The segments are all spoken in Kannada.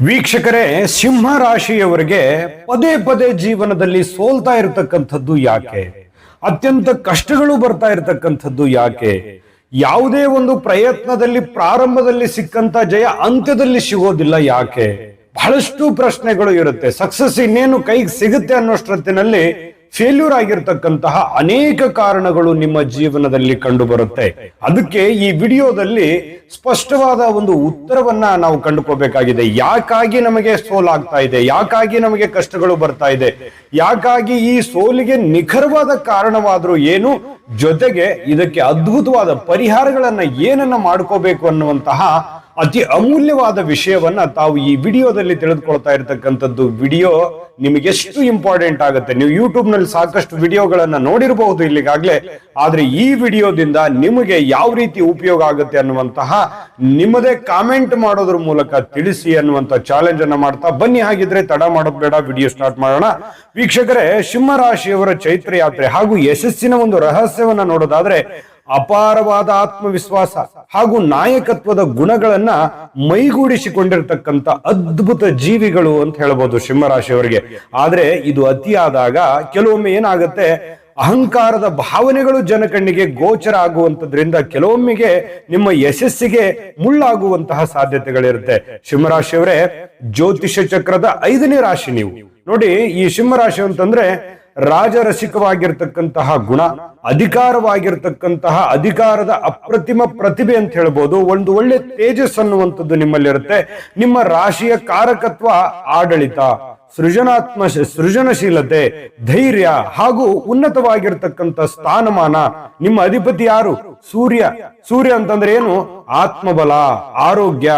ವೀಕ್ಷಕರೇ, ಸಿಂಹ ರಾಶಿಯವರಿಗೆ ಪದೇ ಪದೇ ಜೀವನದಲ್ಲಿ ಸೋಲ್ತಾ ಇರತಕ್ಕಂಥದ್ದು ಯಾಕೆ? ಅತ್ಯಂತ ಕಷ್ಟಗಳು ಬರ್ತಾ ಇರತಕ್ಕಂಥದ್ದು ಯಾಕೆ? ಯಾವುದೇ ಒಂದು ಪ್ರಯತ್ನದಲ್ಲಿ ಪ್ರಾರಂಭದಲ್ಲಿ ಸಿಕ್ಕಂತ ಜಯ ಅಂತ್ಯದಲ್ಲಿ ಸಿಗೋದಿಲ್ಲ ಯಾಕೆ? ಬಹಳಷ್ಟು ಪ್ರಶ್ನೆಗಳು ಇರುತ್ತೆ. ಸಕ್ಸಸ್ ಇನ್ನೇನು ಕೈಗೆ ಸಿಗುತ್ತೆ ಅನ್ನೋಷ್ಟೊತ್ತಿನಲ್ಲಿ ಫೇಲ್ಯೂರ್ ಆಗಿರ್ತಕ್ಕಂತಹ ಅನೇಕ ಕಾರಣಗಳು ನಿಮ್ಮ ಜೀವನದಲ್ಲಿ ಕಂಡು ಬರುತ್ತೆ. ಅದಕ್ಕೆ ಈ ವಿಡಿಯೋದಲ್ಲಿ ಸ್ಪಷ್ಟವಾದ ಒಂದು ಉತ್ತರವನ್ನ ನಾವು ಕಂಡುಕೋಬೇಕಾಗಿದೆ. ಯಾಕಾಗಿ ನಮಗೆ ಸೋಲಾಗ್ತಾ ಇದೆ, ಯಾಕಾಗಿ ನಮಗೆ ಕಷ್ಟಗಳು ಬರ್ತಾ ಇದೆ, ಯಾಕಾಗಿ ಈ ಸೋಲಿಗೆ ನಿಖರವಾದ ಕಾರಣವಾದ್ರೂ ಏನು, ಜೊತೆಗೆ ಇದಕ್ಕೆ ಅದ್ಭುತವಾದ ಪರಿಹಾರಗಳನ್ನ ಏನನ್ನ ಮಾಡ್ಕೋಬೇಕು ಅನ್ನುವಂತಹ ಅತಿ ಅಮೂಲ್ಯವಾದ ವಿಷಯವನ್ನ ತಾವು ಈ ವಿಡಿಯೋದಲ್ಲಿ ತಿಳಿದುಕೊಳ್ತಾ ಇರತಕ್ಕಂಥದ್ದು. ವಿಡಿಯೋ ನಿಮಗೆ ಎಷ್ಟು ಇಂಪಾರ್ಟೆಂಟ್ ಆಗುತ್ತೆ. ನೀವು ಯೂಟ್ಯೂಬ್ ನಲ್ಲಿ ಸಾಕಷ್ಟು ವಿಡಿಯೋಗಳನ್ನ ನೋಡಿರಬಹುದು ಇಲ್ಲಿಗಾಗ್ಲೇ, ಆದ್ರೆ ಈ ವಿಡಿಯೋದಿಂದ ನಿಮಗೆ ಯಾವ ರೀತಿ ಉಪಯೋಗ ಆಗುತ್ತೆ ಅನ್ನುವಂತಹ ನಿಮ್ಮದೇ ಕಾಮೆಂಟ್ ಮಾಡೋದ್ರ ಮೂಲಕ ತಿಳಿಸಿ ಅನ್ನುವಂತ ಚಾಲೆಂಜ್ ಅನ್ನ ಮಾಡ್ತಾ ಬನ್ನಿ. ಹಾಗಿದ್ರೆ ತಡ ಮಾಡೋದು ಬೇಡ, ವಿಡಿಯೋ ಸ್ಟಾರ್ಟ್ ಮಾಡೋಣ. ವೀಕ್ಷಕರೇ, ಸಿಂಹ ರಾಶಿಯವರ ಚೈತ್ರ ಯಾತ್ರೆ ಹಾಗೂ ಯಶಸ್ಸಿನ ಒಂದು ರಹಸ್ಯವನ್ನ ನೋಡೋದಾದ್ರೆ ಅಪಾರವಾದ ಆತ್ಮವಿಶ್ವಾಸ ಹಾಗೂ ನಾಯಕತ್ವದ ಗುಣಗಳನ್ನ ಮೈಗೂಡಿಸಿಕೊಂಡಿರ್ತಕ್ಕಂಥ ಅದ್ಭುತ ಜೀವಿಗಳು ಅಂತ ಹೇಳ್ಬೋದು ಸಿಂಹರಾಶಿಯವರಿಗೆ. ಆದ್ರೆ ಇದು ಅತಿಯಾದಾಗ ಕೆಲವೊಮ್ಮೆ ಏನಾಗುತ್ತೆ, ಅಹಂಕಾರದ ಭಾವನೆಗಳು ಜನಕಣ್ಣಿಗೆ ಗೋಚರ ಆಗುವಂತದ್ರಿಂದ ಕೆಲವೊಮ್ಮೆಗೆ ನಿಮ್ಮ ಯಶಸ್ಸಿಗೆ ಮುಳ್ಳಾಗುವಂತಹ ಸಾಧ್ಯತೆಗಳಿರುತ್ತೆ. ಸಿಂಹರಾಶಿಯವರೇ, ಜ್ಯೋತಿಷ್ಯ ಚಕ್ರದ 5ನೇ ರಾಶಿ ನೀವು ನೋಡಿ. ಈ ಸಿಂಹರಾಶಿ ಅಂತಂದ್ರೆ ರಾಜರಸಿಕವಾಗಿರ್ತಕ್ಕಂತಹ ಗುಣ, ಅಧಿಕಾರವಾಗಿರ್ತಕ್ಕಂತಹ ಅಧಿಕಾರದ ಅಪ್ರತಿಮ ಪ್ರತಿಭೆ ಅಂತ ಹೇಳ್ಬೋದು. ಒಂದು ಒಳ್ಳೆ ತೇಜಸ್ ಅನ್ನುವಂಥದ್ದು ನಿಮ್ಮಲ್ಲಿರುತ್ತೆ. ನಿಮ್ಮ ರಾಶಿಯ ಕಾರಕತ್ವ ಆಡಳಿತ, ಸೃಜನಶೀಲತೆ, ಧೈರ್ಯ ಹಾಗೂ ಉನ್ನತವಾಗಿರ್ತಕ್ಕಂಥ ಸ್ಥಾನಮಾನ. ನಿಮ್ಮ ಅಧಿಪತಿ ಯಾರು? ಸೂರ್ಯ. ಸೂರ್ಯ ಅಂತಂದ್ರೆ ಏನು? ಆತ್ಮಬಲ, ಆರೋಗ್ಯ,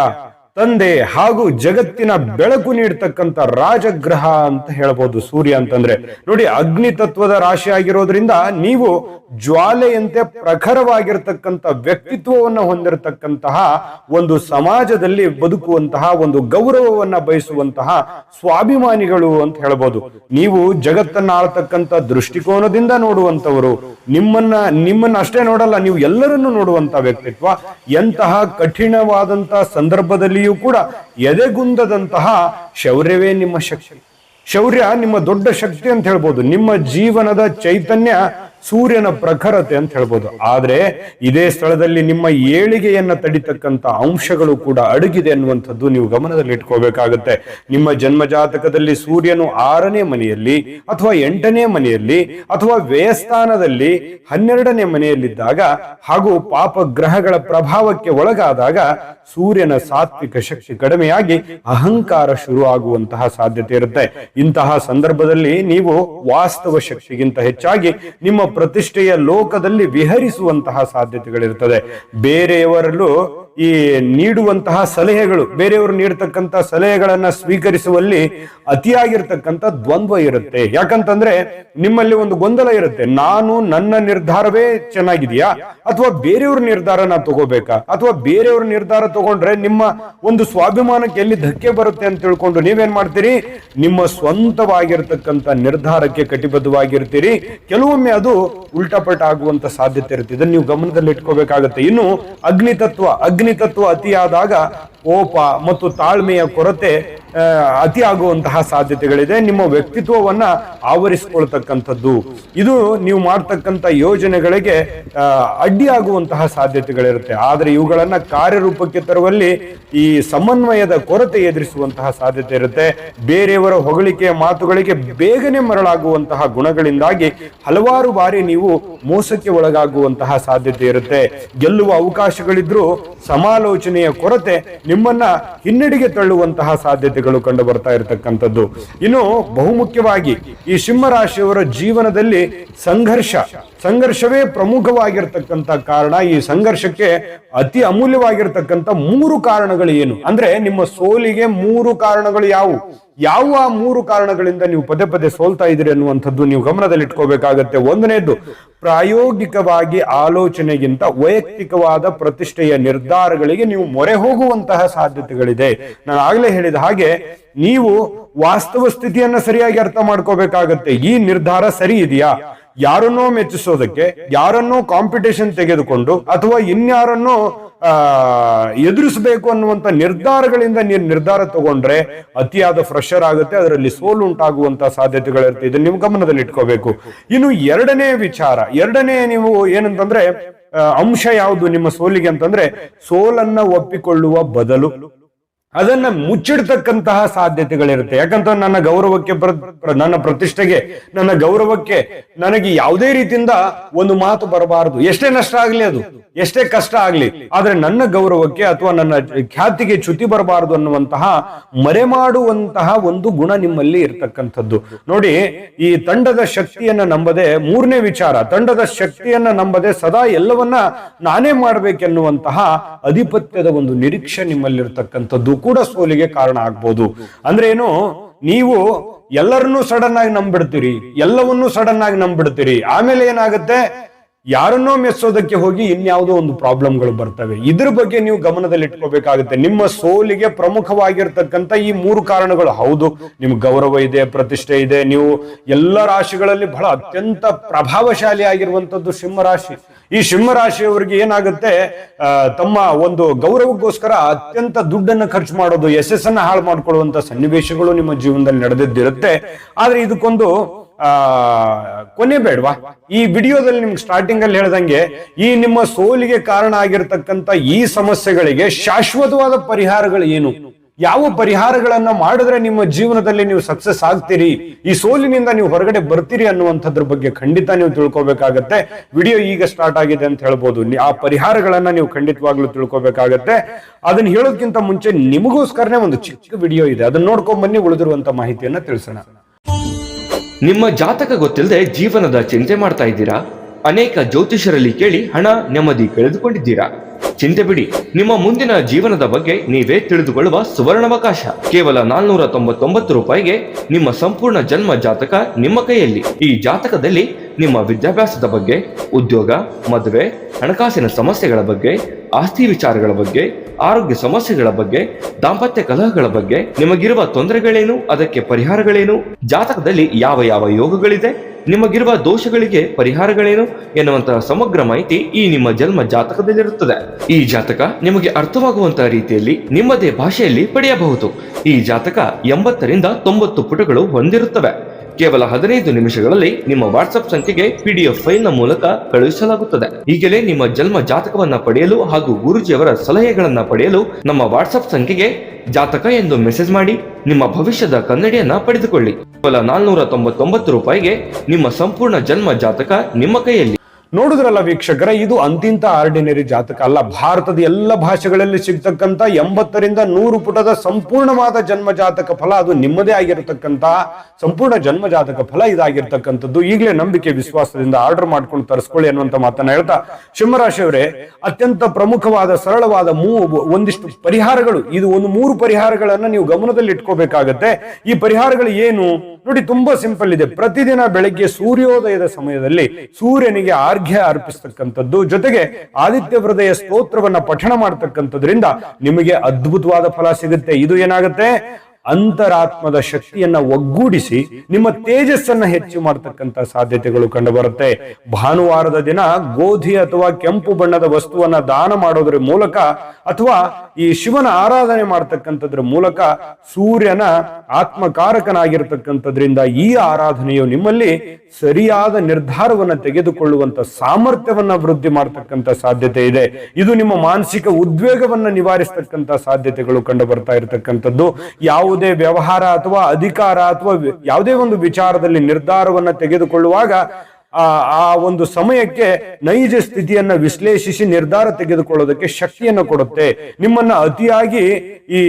ತಂದೆ ಹಾಗೂ ಜಗತ್ತಿನ ಬೆಳಕು ನೀಡ್ತಕ್ಕಂಥ ರಾಜಗ್ರಹ ಅಂತ ಹೇಳ್ಬೋದು ಸೂರ್ಯ ಅಂತಂದ್ರೆ. ನೋಡಿ, ಅಗ್ನಿ ತತ್ವದ ರಾಶಿ ಆಗಿರೋದ್ರಿಂದ ನೀವು ಜ್ವಾಲೆಯಂತೆ ಪ್ರಖರವಾಗಿರ್ತಕ್ಕಂಥ ವ್ಯಕ್ತಿತ್ವವನ್ನ ಹೊಂದಿರತಕ್ಕಂತಹ ಒಂದು ಸಮಾಜದಲ್ಲಿ ಬದುಕುವಂತಹ ಒಂದು ಗೌರವವನ್ನ ಬಯಸುವಂತಹ ಸ್ವಾಭಿಮಾನಿಗಳು ಅಂತ ಹೇಳ್ಬೋದು. ನೀವು ಜಗತ್ತನ್ನ ಆಳ್ತಕ್ಕಂಥ ದೃಷ್ಟಿಕೋನದಿಂದ ನೋಡುವಂತವರು. ನಿಮ್ಮನ್ನ ಅಷ್ಟೇ ನೋಡಲ್ಲ, ನೀವು ಎಲ್ಲರನ್ನು ನೋಡುವಂತ ವ್ಯಕ್ತಿತ್ವ. ಎಂತಹ ಕಠಿಣವಾದಂತಹ ಸಂದರ್ಭದಲ್ಲಿಯೂ ಕೂಡ ಎದೆಗುಂದದಂತಹ ಶೌರ್ಯವೇ ನಿಮ್ಮ ಶಕ್ತಿ. ಶೌರ್ಯ ನಿಮ್ಮ ದೊಡ್ಡ ಶಕ್ತಿ ಅಂತ ಹೇಳ್ಬೋದು. ನಿಮ್ಮ ಜೀವನದ ಚೈತನ್ಯ ಸೂರ್ಯನ ಪ್ರಖರತೆ ಅಂತ ಹೇಳ್ಬೋದು. ಆದ್ರೆ ಇದೇ ಸ್ಥಳದಲ್ಲಿ ನಿಮ್ಮ ಏಳಿಗೆಯನ್ನ ತಡಿತಕ್ಕಂಥ ಅಂಶಗಳು ಕೂಡ ಅಡಗಿದೆ ಅನ್ನುವಂಥದ್ದು ನೀವು ಗಮನದಲ್ಲಿ ಇಟ್ಕೋಬೇಕಾಗತ್ತೆ. ನಿಮ್ಮ ಜನ್ಮ ಜಾತಕದಲ್ಲಿ ಸೂರ್ಯನು 6ನೇ ಮನೆಯಲ್ಲಿ ಅಥವಾ 8ನೇ ಮನೆಯಲ್ಲಿ ಅಥವಾ ವ್ಯಯಸ್ಥಾನದಲ್ಲಿ 12ನೇ ಮನೆಯಲ್ಲಿದ್ದಾಗ ಹಾಗೂ ಪಾಪ ಗ್ರಹಗಳ ಪ್ರಭಾವಕ್ಕೆ ಒಳಗಾದಾಗ ಸೂರ್ಯನ ಸಾತ್ವಿಕ ಶಕ್ತಿ ಕಡಿಮೆಯಾಗಿ ಅಹಂಕಾರ ಶುರು ಆಗುವಂತಹ ಸಾಧ್ಯತೆ ಇರುತ್ತೆ. ಇಂತಹ ಸಂದರ್ಭದಲ್ಲಿ ನೀವು ವಾಸ್ತವ ಶಕ್ತಿಗಿಂತ ಹೆಚ್ಚಾಗಿ ನಿಮ್ಮ ಪ್ರತಿಷ್ಠೆಯ ಲೋಕದಲ್ಲಿ ವಿಹರಿಸುವಂತಹ ಸಾಧ್ಯತೆಗಳಿರ್ತದೆ. ಬೇರೆಯವರಲ್ಲೂ ಈ ನೀಡುವಂತಹ ಸಲಹೆಗಳು, ಬೇರೆಯವರು ನೀಡತಕ್ಕಂಥ ಸಲಹೆಗಳನ್ನ ಸ್ವೀಕರಿಸುವಲ್ಲಿ ಅತಿಯಾಗಿರ್ತಕ್ಕಂಥ ದ್ವಂದ್ವ ಇರುತ್ತೆ. ಯಾಕಂತಂದ್ರೆ ನಿಮ್ಮಲ್ಲಿ ಒಂದು ಗೊಂದಲ ಇರುತ್ತೆ. ನನ್ನ ನಿರ್ಧಾರವೇ ಚೆನ್ನಾಗಿದೆಯಾ ಅಥವಾ ಬೇರೆಯವ್ರ ನಿರ್ಧಾರನ ತಗೋಬೇಕಾ, ಅಥವಾ ಬೇರೆಯವ್ರ ನಿರ್ಧಾರ ತಗೊಂಡ್ರೆ ನಿಮ್ಮ ಒಂದು ಸ್ವಾಭಿಮಾನಕ್ಕೆ ಎಲ್ಲಿ ಧಕ್ಕೆ ಬರುತ್ತೆ ಅಂತ ತಿಳ್ಕೊಂಡು ನೀವೇನ್ ಮಾಡ್ತೀರಿ, ನಿಮ್ಮ ಸ್ವಂತವಾಗಿರ್ತಕ್ಕಂಥ ನಿರ್ಧಾರಕ್ಕೆ ಕಟಿಬದ್ಧವಾಗಿರ್ತೀರಿ. ಕೆಲವೊಮ್ಮೆ ಅದು ಉಲ್ಟಾಪಲ್ಟ ಆಗುವಂತ ಸಾಧ್ಯತೆ ಇರುತ್ತೆ. ಇದನ್ನು ನೀವು ಗಮನದಲ್ಲಿ ಇಟ್ಕೋಬೇಕಾಗತ್ತೆ. ಇನ್ನು ಅಗ್ನಿತತ್ವ ಅತಿಯಾದಾಗ ಕೋಪ ಮತ್ತು ತಾಳ್ಮೆಯ ಕೊರತೆ ಅತಿ ಆಗುವಂತಹ ಸಾಧ್ಯತೆಗಳಿದೆ. ನಿಮ್ಮ ವ್ಯಕ್ತಿತ್ವವನ್ನ ಆವರಿಸಿಕೊಳ್ತಕ್ಕಂಥದ್ದು, ಇದು ನೀವು ಮಾಡ್ತಕ್ಕಂಥ ಯೋಜನೆಗಳಿಗೆ ಅಡ್ಡಿಯಾಗುವಂತಹ ಸಾಧ್ಯತೆಗಳಿರುತ್ತೆ. ಆದ್ರೆ ಇವುಗಳನ್ನ ಕಾರ್ಯರೂಪಕ್ಕೆ ತರುವಲ್ಲಿ ಈ ಸಮನ್ವಯದ ಕೊರತೆ ಎದುರಿಸುವಂತಹ ಸಾಧ್ಯತೆ ಇರುತ್ತೆ. ಬೇರೆಯವರ ಹೊಗಳಿಕೆಯ ಮಾತುಗಳಿಗೆ ಬೇಗನೆ ಮರಳಾಗುವಂತಹ ಗುಣಗಳಿಂದಾಗಿ ಹಲವಾರು ಬಾರಿ ನೀವು ಮೋಸಕ್ಕೆ ಒಳಗಾಗುವಂತಹ ಸಾಧ್ಯತೆ ಇರುತ್ತೆ. ಗೆಲ್ಲುವ ಅವಕಾಶಗಳಿದ್ರೂ ಸಮಾಲೋಚನೆಯ ಕೊರತೆ ನಿಮ್ಮನ್ನ ಹಿನ್ನಡೆಗೆ ತಳ್ಳುವಂತಹ ಸಾಧ್ಯತೆಗಳು ಕಂಡು ಬರ್ತಾ ಇರತಕ್ಕಂಥದ್ದು. ಇನ್ನು ಬಹುಮುಖ್ಯವಾಗಿ ಈ ಸಿಂಹರಾಶಿಯವರ ಜೀವನದಲ್ಲಿ ಸಂಘರ್ಷವೇ ಪ್ರಮುಖವಾಗಿರ್ತಕ್ಕಂಥ ಕಾರಣ. ಈ ಸಂಘರ್ಷಕ್ಕೆ ಅತಿ ಅಮೂಲ್ಯವಾಗಿರ್ತಕ್ಕಂಥ 3 ಕಾರಣಗಳು ಏನು ಅಂದ್ರೆ, ನಿಮ್ಮ ಸೋಲಿಗೆ 3 ಕಾರಣಗಳು ಯಾವ 3 ಕಾರಣಗಳಿಂದ ನೀವು ಪದೇ ಪದೇ ಸೋಲ್ತಾ ಇದ್ದೀರಿ ಅನ್ನುವಂಥದ್ದು ನೀವು ಗಮನದಲ್ಲಿ ಇಟ್ಕೋಬೇಕಾಗತ್ತೆ. 1ನೇದು, ಪ್ರಾಯೋಗಿಕವಾಗಿ ಆಲೋಚನೆಗಿಂತ ವೈಯಕ್ತಿಕವಾದ ಪ್ರತಿಷ್ಠೆಯ ನಿರ್ಧಾರಗಳಿಗೆ ನೀವು ಮೊರೆ ಹೋಗುವಂತಹ ಸಾಧ್ಯತೆಗಳಿದೆ. ನಾನು ಆಗ್ಲೇ ಹೇಳಿದ ಹಾಗೆ ನೀವು ವಾಸ್ತವ ಸ್ಥಿತಿಯನ್ನ ಸರಿಯಾಗಿ ಅರ್ಥ ಮಾಡ್ಕೋಬೇಕಾಗತ್ತೆ. ಈ ನಿರ್ಧಾರ ಸರಿ ಇದೆಯಾ, ಯಾರನ್ನೋ ಮೆಚ್ಚಿಸೋದಕ್ಕೆ, ಯಾರನ್ನೋ ಕಾಂಪಿಟೇಷನ್ ತೆಗೆದುಕೊಂಡು ಅಥವಾ ಇನ್ಯಾರನ್ನೋ ಎದುರಿಸಬೇಕು ಅನ್ನುವಂತ ನಿರ್ಧಾರಗಳಿಂದ ನೀವು ನಿರ್ಧಾರ ತಗೊಂಡ್ರೆ ಅತಿಯಾದ ಫ್ರೆಷರ್ ಆಗುತ್ತೆ, ಅದರಲ್ಲಿ ಸೋಲು ಉಂಟಾಗುವಂತ ಸಾಧ್ಯತೆಗಳಿರುತ್ತೆ. ಇದನ್ನ ನೀವು ಗಮನದಲ್ಲಿ ಇಟ್ಕೋಬೇಕು. ಇನ್ನು ಎರಡನೇ ನೀವು ಏನಂತಂದ್ರೆ ಅಂಶ ಯಾವುದು ನಿಮ್ಮ ಸೋಲಿಗೆ ಅಂತಂದ್ರೆ, ಸೋಲನ್ನ ಒಪ್ಪಿಕೊಳ್ಳುವ ಬದಲು ಅದನ್ನ ಮುಚ್ಚಿಡ್ತಕ್ಕಂತಹ ಸಾಧ್ಯತೆಗಳಿರುತ್ತೆ. ಯಾಕಂತ ನನ್ನ ಗೌರವಕ್ಕೆ, ನನ್ನ ಪ್ರತಿಷ್ಠೆಗೆ, ನನ್ನ ಗೌರವಕ್ಕೆ ನನಗೆ ಯಾವುದೇ ರೀತಿಯಿಂದ ಒಂದು ಮಾತು ಬರಬಾರದು. ಎಷ್ಟೇ ನಷ್ಟ ಆಗ್ಲಿ, ಅದು ಎಷ್ಟೇ ಕಷ್ಟ ಆಗ್ಲಿ, ಆದ್ರೆ ನನ್ನ ಗೌರವಕ್ಕೆ ಅಥವಾ ನನ್ನ ಖ್ಯಾತಿಗೆ ಚ್ಯುತಿ ಬರಬಾರದು ಅನ್ನುವಂತಹ ಮರೆಮಾಡುವಂತಹ ಒಂದು ಗುಣ ನಿಮ್ಮಲ್ಲಿ ಇರ್ತಕ್ಕಂಥದ್ದು. ನೋಡಿ, ಈ ತಂಡದ ಶಕ್ತಿಯನ್ನ ನಂಬದೆ, ಮೂರನೇ ವಿಚಾರ, ತಂಡದ ಶಕ್ತಿಯನ್ನ ನಂಬದೆ ಸದಾ ಎಲ್ಲವನ್ನ ನಾನೇ ಮಾಡ್ಬೇಕೆನ್ನುವಂತಹ ಅಧಿಪತ್ಯದ ಒಂದು ನಿರೀಕ್ಷೆ ನಿಮ್ಮಲ್ಲಿರ್ತಕ್ಕಂಥದ್ದು ಕೂಡ ಸೋಲಿಗೆ ಕಾರಣ ಆಗ್ಬೋದು. ಅಂದ್ರೆ ಏನು, ನೀವು ಎಲ್ಲರನ್ನೂ ಸಡನ್ ಆಗಿ ನಂಬಿಡ್ತೀರಿ, ಎಲ್ಲವನ್ನೂ ಸಡನ್ ಆಗಿ ನಂಬಿಡ್ತೀರಿ, ಆಮೇಲೆ ಏನಾಗುತ್ತೆ, ಯಾರನ್ನೋ ಮೆಚ್ಚೋದಕ್ಕೆ ಹೋಗಿ ಇನ್ಯಾವುದೋ ಒಂದು ಪ್ರಾಬ್ಲಮ್ಗಳು ಬರ್ತವೆ. ಇದ್ರ ಬಗ್ಗೆ ನೀವು ಗಮನದಲ್ಲಿ ಇಟ್ಕೋಬೇಕಾಗುತ್ತೆ. ನಿಮ್ಮ ಸೋಲಿಗೆ ಪ್ರಮುಖವಾಗಿರ್ತಕ್ಕಂಥ ಈ 3 ಕಾರಣಗಳು. ಹೌದು, ನಿಮ್ಗೆ ಗೌರವ ಇದೆ, ಪ್ರತಿಷ್ಠೆ ಇದೆ, ನೀವು ಎಲ್ಲ ರಾಶಿಗಳಲ್ಲಿ ಬಹಳ ಅತ್ಯಂತ ಪ್ರಭಾವಶಾಲಿ ಆಗಿರುವಂತದ್ದು ಸಿಂಹರಾಶಿ. ಈ ಸಿಂಹರಾಶಿಯವರಿಗೆ ಏನಾಗುತ್ತೆ, ತಮ್ಮ ಒಂದು ಗೌರವಕ್ಕೋಸ್ಕರ ಅತ್ಯಂತ ದುಡ್ಡನ್ನು ಖರ್ಚು ಮಾಡೋದು, ಯಶಸ್ಸನ್ನ ಹಾಳು ಮಾಡ್ಕೊಳ್ಳುವಂತ ಸನ್ನಿವೇಶಗಳು ನಿಮ್ಮ ಜೀವನದಲ್ಲಿ ನಡೆದಿದ್ದಿರುತ್ತೆ. ಆದ್ರೆ ಇದಕ್ಕೊಂದು ಕೊನೆ ಬೇಡವಾ? ಈ ವಿಡಿಯೋದಲ್ಲಿ ನಿಮ್ಗೆ ಸ್ಟಾರ್ಟಿಂಗ್ ಅಲ್ಲಿ ಹೇಳ್ದಂಗೆ, ಈ ನಿಮ್ಮ ಸೋಲಿಗೆ ಕಾರಣ ಆಗಿರ್ತಕ್ಕಂಥ ಈ ಸಮಸ್ಯೆಗಳಿಗೆ ಶಾಶ್ವತವಾದ ಪರಿಹಾರಗಳು ಏನು, ಯಾವ ಪರಿಹಾರಗಳನ್ನ ಮಾಡಿದ್ರೆ ನಿಮ್ಮ ಜೀವನದಲ್ಲಿ ನೀವು ಸಕ್ಸಸ್ ಆಗ್ತೀರಿ, ಈ ಸೋಲಿನಿಂದ ನೀವು ಹೊರಗಡೆ ಬರ್ತೀರಿ ಅನ್ನುವಂಥದ್ರ ಬಗ್ಗೆ ಖಂಡಿತ ನೀವು ತಿಳ್ಕೊಬೇಕಾಗತ್ತೆ. ವಿಡಿಯೋ ಈಗ ಸ್ಟಾರ್ಟ್ ಆಗಿದೆ ಅಂತ ಹೇಳ್ಬೋದು. ಆ ಪರಿಹಾರಗಳನ್ನ ನೀವು ಖಂಡಿತವಾಗ್ಲೂ ತಿಳ್ಕೊಬೇಕಾಗತ್ತೆ. ಅದನ್ನ ಹೇಳೋದಕ್ಕಿಂತ ಮುಂಚೆ ನಿಮಗೋಸ್ಕರನೇ ಒಂದು ಚಿಕ್ಕ ವಿಡಿಯೋ ಇದೆ, ಅದನ್ನ ನೋಡ್ಕೊಂಡ್ ಬನ್ನಿ, ಉಳಿದಿರುವಂತ ಮಾಹಿತಿಯನ್ನ ತಿಳಿಸೋಣ. ನಿಮ್ಮ ಜಾತಕ ಗೊತ್ತಿಲ್ಲದೆ ಜೀವನದ ಚಿಂತೆ ಮಾಡ್ತಾ ಇದ್ದೀರಾ? ಅನೇಕ ಜ್ಯೋತಿಷರಲ್ಲಿ ಕೇಳಿ ಹಣ ನೆಮ್ಮದಿ ಕಳೆದುಕೊಂಡಿದ್ದೀರಾ? ಚಿಂತೆ ಬಿಡಿ, ನಿಮ್ಮ ಮುಂದಿನ ಜೀವನದ ಬಗ್ಗೆ ನೀವೇ ತಿಳಿದುಕೊಳ್ಳುವ ಸುವರ್ಣಾವಕಾಶ. ಕೇವಲ 499 ರೂಪಾಯಿಗೆ ನಿಮ್ಮ ಸಂಪೂರ್ಣ ಜನ್ಮ ಜಾತಕ ನಿಮ್ಮ ಕೈಯಲ್ಲಿ. ಈ ಜಾತಕದಲ್ಲಿ ನಿಮ್ಮ ವಿದ್ಯಾಭ್ಯಾಸದ ಬಗ್ಗೆ, ಉದ್ಯೋಗ, ಮದುವೆ, ಹಣಕಾಸಿನ ಸಮಸ್ಯೆಗಳ ಬಗ್ಗೆ, ಆಸ್ತಿ ವಿಚಾರಗಳ ಬಗ್ಗೆ, ಆರೋಗ್ಯ ಸಮಸ್ಯೆಗಳ ಬಗ್ಗೆ, ದಾಂಪತ್ಯ ಕಲಹಗಳ ಬಗ್ಗೆ, ನಿಮಗಿರುವ ತೊಂದರೆಗಳೇನು, ಅದಕ್ಕೆ ಪರಿಹಾರಗಳೇನು, ಜಾತಕದಲ್ಲಿ ಯಾವ ಯಾವ ಯೋಗಗಳಿದೆ, ನಿಮಗಿರುವ ದೋಷಗಳಿಗೆ ಪರಿಹಾರಗಳೇನು ಎನ್ನುವಂತಹ ಸಮಗ್ರ ಮಾಹಿತಿ ಈ ನಿಮ್ಮ ಜನ್ಮ ಜಾತಕದಲ್ಲಿರುತ್ತದೆ. ಈ ಜಾತಕ ನಿಮಗೆ ಅರ್ಥವಾಗುವಂತಹ ರೀತಿಯಲ್ಲಿ ನಿಮ್ಮದೇ ಭಾಷೆಯಲ್ಲಿ ಪಡೆಯಬಹುದು. ಈ ಜಾತಕ 80ರಿಂದ 90 ಪುಟಗಳು ಹೊಂದಿರುತ್ತವೆ. ಕೇವಲ 15 ನಿಮಿಷಗಳಲ್ಲಿ ನಿಮ್ಮ ವಾಟ್ಸ್ಆಪ್ ಸಂಖ್ಯೆಗೆ PDF ಫೈಲ್ ನ ಮೂಲಕ ಕಳುಹಿಸಲಾಗುತ್ತದೆ. ಈಗಲೇ ನಿಮ್ಮ ಜನ್ಮ ಜಾತಕವನ್ನ ಪಡೆಯಲು ಹಾಗೂ ಗುರುಜಿಯವರ ಸಲಹೆಗಳನ್ನ ಪಡೆಯಲು ನಮ್ಮ ವಾಟ್ಸ್ಆಪ್ ಸಂಖ್ಯೆಗೆ ಜಾತಕ ಎಂದು ಮೆಸೇಜ್ ಮಾಡಿ ನಿಮ್ಮ ಭವಿಷ್ಯದ ಕನ್ನಡಿಯನ್ನ ಪಡೆದುಕೊಳ್ಳಿ. ಕೇವಲ 499 ರೂಪಾಯಿಗೆ ನಿಮ್ಮ ಸಂಪೂರ್ಣ ಜನ್ಮ ಜಾತಕ ನಿಮ್ಮ ಕೈಯಲ್ಲಿ. ನೋಡಿದ್ರಲ್ಲ ವೀಕ್ಷಕರ, ಇದು ಅಂತಿಂತ ಆರ್ಡಿನರಿ ಜಾತಕ ಅಲ್ಲ. ಭಾರತದ ಎಲ್ಲ ಭಾಷೆಗಳಲ್ಲಿ ಸಿಗ್ತಕ್ಕಂಥ 80ರಿಂದ 100 ಪುಟದ ಸಂಪೂರ್ಣವಾದ ಜನ್ಮ ಜಾತಕ ಫಲ, ಅದು ನಿಮ್ಮದೇ ಆಗಿರತಕ್ಕಂತ ಸಂಪೂರ್ಣ ಜನ್ಮ ಜಾತಕ ಫಲ ಇದಾಗಿರ್ತಕ್ಕಂಥದ್ದು. ಈಗಲೇ ನಂಬಿಕೆ ವಿಶ್ವಾಸದಿಂದ ಆರ್ಡರ್ ಮಾಡ್ಕೊಂಡು ತರಿಸ್ಕೊಳ್ಳಿ ಅನ್ನುವಂತ ಮಾತನ್ನ ಹೇಳ್ತಾ, ಸಿಂಹರಾಶಿಯವರೇ, ಅತ್ಯಂತ ಪ್ರಮುಖವಾದ ಸರಳವಾದ ಒಂದಿಷ್ಟು ಪರಿಹಾರಗಳು, ಇದು ಒಂದು 3 ಪರಿಹಾರಗಳನ್ನ ನೀವು ಗಮನದಲ್ಲಿ ಇಟ್ಕೋಬೇಕಾಗತ್ತೆ. ಈ ಪರಿಹಾರಗಳು ಏನು ನೋಡಿ, ತುಂಬಾ ಸಿಂಪಲ್ ಇದೆ. ಪ್ರತಿದಿನ ಬೆಳಗ್ಗೆ ಸೂರ್ಯೋದಯದ ಸಮಯದಲ್ಲಿ ಸೂರ್ಯನಿಗೆ ಅರ್ಘ್ಯ ಅರ್ಪಿಸ್ತಕ್ಕಂಥದ್ದು, ಜೊತೆಗೆ ಆದಿತ್ಯ ಹೃದಯ ಸ್ತೋತ್ರವನ್ನ ಪಠಣ ಮಾಡತಕ್ಕಂಥದ್ರಿಂದ ನಿಮಗೆ ಅದ್ಭುತವಾದ ಫಲ ಸಿಗುತ್ತೆ. ಇದು ಏನಾಗುತ್ತೆ, ಅಂತರಾತ್ಮದ ಶಕ್ತಿಯನ್ನ ಒಗ್ಗೂಡಿಸಿ ನಿಮ್ಮ ತೇಜಸ್ಸನ್ನ ಹೆಚ್ಚು ಮಾಡತಕ್ಕಂತ ಸಾಧ್ಯತೆಗಳು ಕಂಡು ಬರುತ್ತೆ. ಭಾನುವಾರದ ದಿನ ಗೋಧಿ ಅಥವಾ ಕೆಂಪು ಬಣ್ಣದ ವಸ್ತುವನ್ನ ದಾನ ಮಾಡೋದ್ರ ಮೂಲಕ ಅಥವಾ ಈ ಶಿವನ ಆರಾಧನೆ ಮಾಡತಕ್ಕಂಥದ್ರ ಮೂಲಕ ಸೂರ್ಯನ ಆತ್ಮಕಾರಕನಾಗಿರ್ತಕ್ಕಂಥದ್ರಿಂದ ಈ ಆರಾಧನೆಯು ನಿಮ್ಮಲ್ಲಿ ಸರಿಯಾದ ನಿರ್ಧಾರವನ್ನ ತೆಗೆದುಕೊಳ್ಳುವಂತ ಸಾಮರ್ಥ್ಯವನ್ನ ವೃದ್ಧಿ ಮಾಡತಕ್ಕಂತ ಸಾಧ್ಯತೆ ಇದೆ. ಇದು ನಿಮ್ಮ ಮಾನಸಿಕ ಉದ್ವೇಗವನ್ನ ನಿವಾರಿಸತಕ್ಕಂತ ಸಾಧ್ಯತೆಗಳು ಕಂಡು ಬರ್ತಾ ಇರತಕ್ಕಂಥದ್ದು. ಯಾವುದೇ ವ್ಯವಹಾರ ಅಥವಾ ಅಧಿಕಾರ ಅಥವಾ ಯಾವುದೇ ಒಂದು ವಿಚಾರದಲ್ಲಿ ನಿರ್ಧಾರವನ್ನ ತೆಗೆದುಕೊಳ್ಳುವಾಗ ಆ ಒಂದು ಸಮಯಕ್ಕೆ ನೈಜ ಸ್ಥಿತಿಯನ್ನ ವಿಶ್ಲೇಷಿಸಿ ನಿರ್ಧಾರ ತೆಗೆದುಕೊಳ್ಳೋದಕ್ಕೆ ಶಕ್ತಿಯನ್ನು ಕೊಡುತ್ತೆ. ನಿಮ್ಮನ್ನ ಅತಿಯಾಗಿ ಈ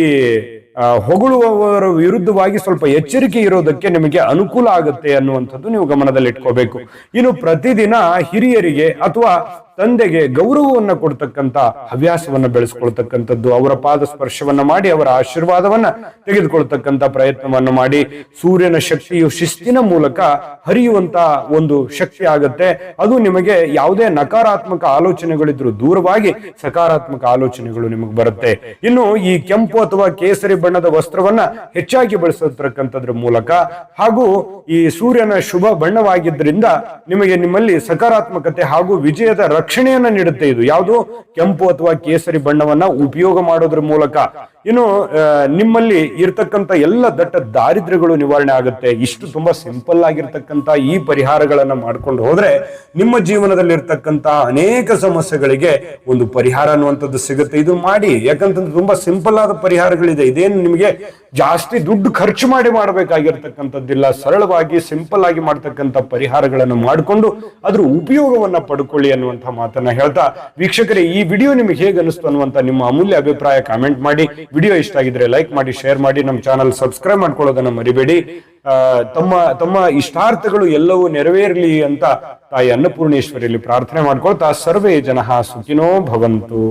ಹೊಗಳುವವರ ವಿರುದ್ಧವಾಗಿ ಸ್ವಲ್ಪ ಎಚ್ಚರಿಕೆ ಇರೋದಕ್ಕೆ ನಿಮಗೆ ಅನುಕೂಲ ಆಗುತ್ತೆ ಅನ್ನುವಂಥದ್ದು ನೀವು ಗಮನದಲ್ಲಿ ಇಟ್ಕೋಬೇಕು. ಇನ್ನು ಪ್ರತಿದಿನ ಹಿರಿಯರಿಗೆ ಅಥವಾ ತಂದೆಗೆ ಗೌರವವನ್ನ ಕೊಡ್ತಕ್ಕಂತ ಹವ್ಯಾಸವನ್ನ ಬೆಳೆಸ್ಕೊಳ್ತಕ್ಕಂಥದ್ದು, ಅವರ ಪಾದ ಸ್ಪರ್ಶವನ್ನ ಮಾಡಿ ಅವರ ಆಶೀರ್ವಾದವನ್ನ ತೆಗೆದುಕೊಳ್ತಕ್ಕಂಥ ಪ್ರಯತ್ನವನ್ನ ಮಾಡಿ. ಸೂರ್ಯನ ಶಕ್ತಿಯು ಶಿಸ್ತಿನ ಮೂಲಕ ಹರಿಯುವಂತ ಒಂದು ಶಕ್ತಿ ಆಗತ್ತೆ. ಅದು ನಿಮಗೆ ಯಾವುದೇ ನಕಾರಾತ್ಮಕ ಆಲೋಚನೆಗಳಿದ್ರು ದೂರವಾಗಿ ಸಕಾರಾತ್ಮಕ ಆಲೋಚನೆಗಳು ನಿಮಗೆ ಬರುತ್ತೆ. ಇನ್ನು ಈ ಕೆಂಪು ಅಥವಾ ಕೇಸರಿ ಬಣ್ಣದ ವಸ್ತ್ರವನ್ನ ಹೆಚ್ಚಾಗಿ ಬಳಸತಕ್ಕಂಥದ್ರ ಮೂಲಕ ಹಾಗೂ ಈ ಸೂರ್ಯನ ಶುಭ ಬಣ್ಣವಾಗಿದ್ದರಿಂದ ನಿಮಗೆ ನಿಮ್ಮಲ್ಲಿ ಸಕಾರಾತ್ಮಕತೆ ಹಾಗೂ ವಿಜಯದ ರಕ್ಷಣೆಯನ್ನ ನೀಡುತ್ತೆ. ಇದು ಯಾವುದು ಕೆಂಪು ಅಥವಾ ಕೇಸರಿ ಬಣ್ಣವನ್ನ ಉಪಯೋಗ ಮಾಡೋದ್ರ ಮೂಲಕ ಇನ್ನು ನಿಮ್ಮಲ್ಲಿ ಇರ್ತಕ್ಕಂಥ ಎಲ್ಲ ದಟ್ಟ ದಾರಿದ್ರ್ಯಗಳು ನಿವಾರಣೆ ಆಗುತ್ತೆ. ಇಷ್ಟು ತುಂಬಾ ಸಿಂಪಲ್ ಆಗಿರ್ತಕ್ಕಂಥ ಈ ಪರಿಹಾರಗಳನ್ನ ಮಾಡ್ಕೊಂಡು ಹೋದ್ರೆ ನಿಮ್ಮ ಜೀವನದಲ್ಲಿ ಇರ್ತಕ್ಕಂಥ ಅನೇಕ ಸಮಸ್ಯೆಗಳಿಗೆ ಒಂದು ಪರಿಹಾರ ಅನ್ನುವಂಥದ್ದು ಸಿಗುತ್ತೆ. ಇದು ಮಾಡಿ, ಯಾಕಂತಂದ್ರೆ ತುಂಬಾ ಸಿಂಪಲ್ ಆದ ಪರಿಹಾರಗಳಿದೆ. ಇದೇನು ನಿಮಗೆ ಜಾಸ್ತಿ ದುಡ್ಡು ಖರ್ಚು ಮಾಡಿ ಮಾಡಬೇಕಾಗಿರ್ತಕ್ಕಂಥದ್ದಿಲ್ಲ. ಸರಳವಾಗಿ ಸಿಂಪಲ್ ಆಗಿ ಮಾಡ್ತಕ್ಕಂಥ ಪರಿಹಾರಗಳನ್ನು ಮಾಡಿಕೊಂಡು ಅದ್ರ ಉಪಯೋಗವನ್ನ ಪಡ್ಕೊಳ್ಳಿ ಅನ್ನುವಂಥ ಮಾತನ್ನ ಹೇಳ್ತಾ, ವೀಕ್ಷಕರೇ ಈ ವಿಡಿಯೋ ನಿಮಗೆ ಹೇಗೆ ಅನಿಸ್ತು ಅನ್ನುವಂಥ ನಿಮ್ಮ ಅಮೂಲ್ಯ ಅಭಿಪ್ರಾಯ ಕಾಮೆಂಟ್ ಮಾಡಿ. ವಿಡಿಯೋ ಇಷ್ಟ ಆಗಿದ್ರೆ ಲೈಕ್ ಮಾಡಿ, ಶೇರ್ ಮಾಡಿ, ನಮ್ಮ ಚಾನಲ್ ಸಬ್ಸ್ಕ್ರೈಬ್ ಮಾಡ್ಕೊಳ್ಳೋದನ್ನ ಮರಿಬೇಡಿ. ತಮ್ಮ ಇಷ್ಟಾರ್ಥಗಳು ಎಲ್ಲವೂ ನೆರವೇರಲಿ ಅಂತ ತಾಯಿ ಅನ್ನಪೂರ್ಣೇಶ್ವರಿಯಲ್ಲಿ ಪ್ರಾರ್ಥನೆ ಮಾಡ್ಕೊಳ್ತಾ, ಸರ್ವೇ ಜನಃ ಸುಖಿನೋ ಭವಂತು.